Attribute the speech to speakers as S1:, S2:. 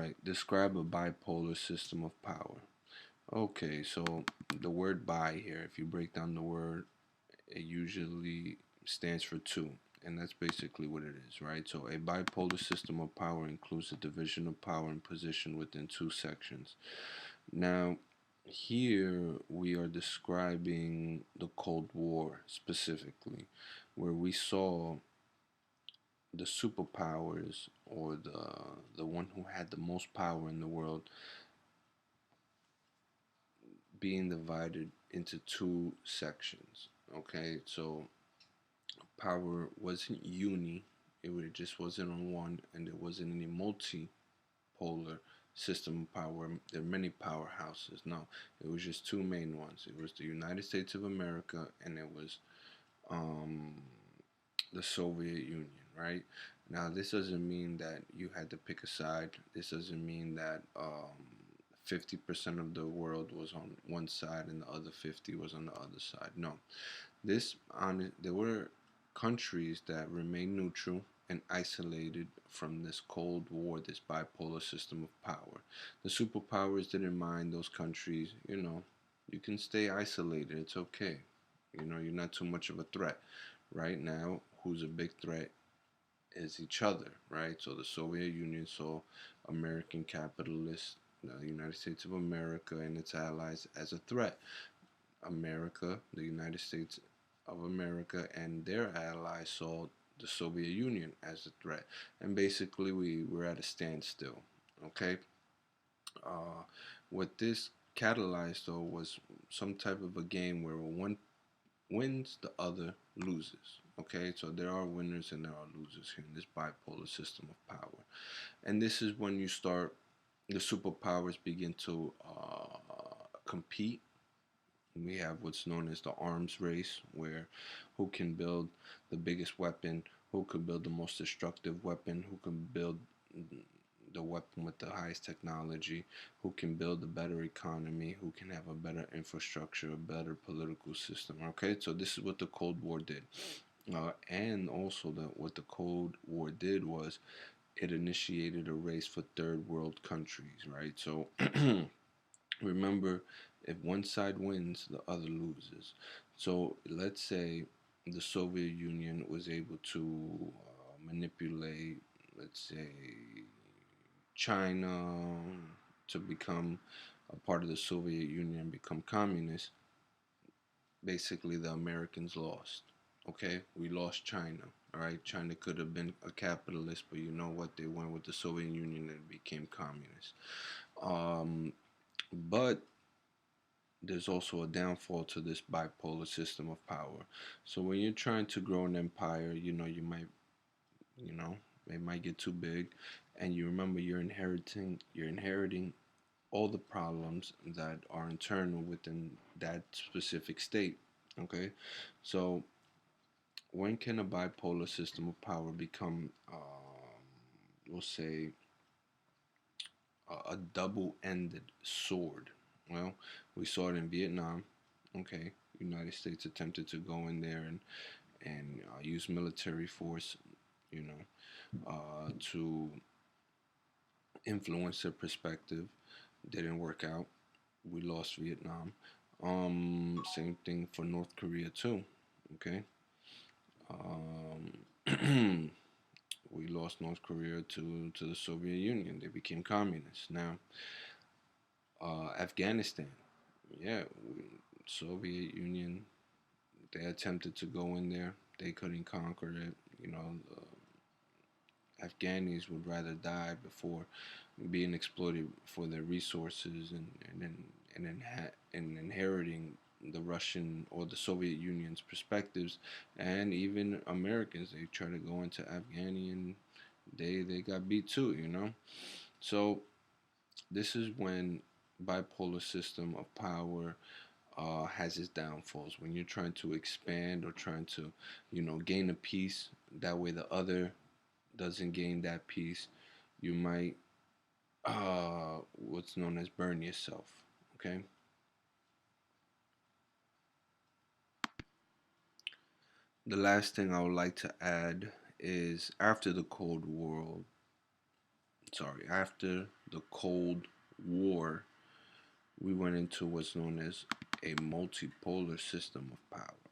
S1: right, describe a bipolar system of power. Okay, so the word bi here, if you break down the word, it usually stands for two, and that's basically what it is, right? So a bipolar system of power includes the division of power and position within two sections. Now, here we are describing the Cold War specifically, where we saw the superpowers, or the one who had the most power in the world, being divided into two sections. Okay, so power wasn't it just wasn't on one, and there wasn't any multipolar system of power. There are many powerhouses. No, it was just two main ones. It was the United States of America, and it was um, the Soviet Union, right? Now, this doesn't mean that you had to pick a side. This doesn't mean that 50% of the world was on one side and the other 50 was on the other side. No, there were countries that remained neutral and isolated from this Cold War, this bipolar system of power. The superpowers didn't mind those countries. You can stay isolated. It's okay. You're not too much of a threat. Right now, who's a big threat is each other, right? So the Soviet Union saw American capitalists, the United States of America and its allies, as a threat. America, the United States of America, and their allies saw the Soviet Union as a threat. And basically, we were at a standstill. Okay? Uh, what this catalyzed, though, was some type of a game where one wins, the other loses. Okay, so there are winners and there are losers here in this bipolar system of power. And this is when the superpowers begin to compete. We have what's known as the arms race, where who can build the biggest weapon, who can build the most destructive weapon, who can build the weapon with the highest technology, who can build a better economy, who can have a better infrastructure, a better political system. Okay, so this is what the Cold War did. And also, what the Cold War did was it initiated a race for third world countries, right? So remember, if one side wins, the other loses. So let's say the Soviet Union was able to manipulate, let's say, China to become a part of the Soviet Union and become communist. Basically, the Americans lost. Okay, we lost China. All right, China could have been a capitalist, but you know what? They went with the Soviet Union and became communist. But there's also a downfall to this bipolar system of power. So when you're trying to grow an empire, you know, it might get too big, and you remember you're inheriting all the problems that are internal within that specific state. Okay, so when can a bipolar system of power become, we'll say, a double-ended sword? Well, we saw it in Vietnam. Okay, United States attempted to go in there and use military force, to influence their perspective. Didn't work out. We lost Vietnam. Same thing for North Korea too. Okay. Um, we lost North Korea to the Soviet Union. They became communists. Now, Afghanistan. Yeah, Soviet Union. They attempted to go in there. They couldn't conquer it. Afghanis would rather die before being exploited for their resources and inheriting the Russian or the Soviet Union's perspectives, and even Americans. They try to go into Afghani and they got beat too. So this is when bipolar system of power has its downfalls. When you're trying to expand or trying to, gain a piece, that way the other doesn't gain that piece, you might what's known as burn yourself. Okay. The last thing I would like to add is after the Cold War, sorry, after the Cold War, we went into what's known as a multipolar system of power.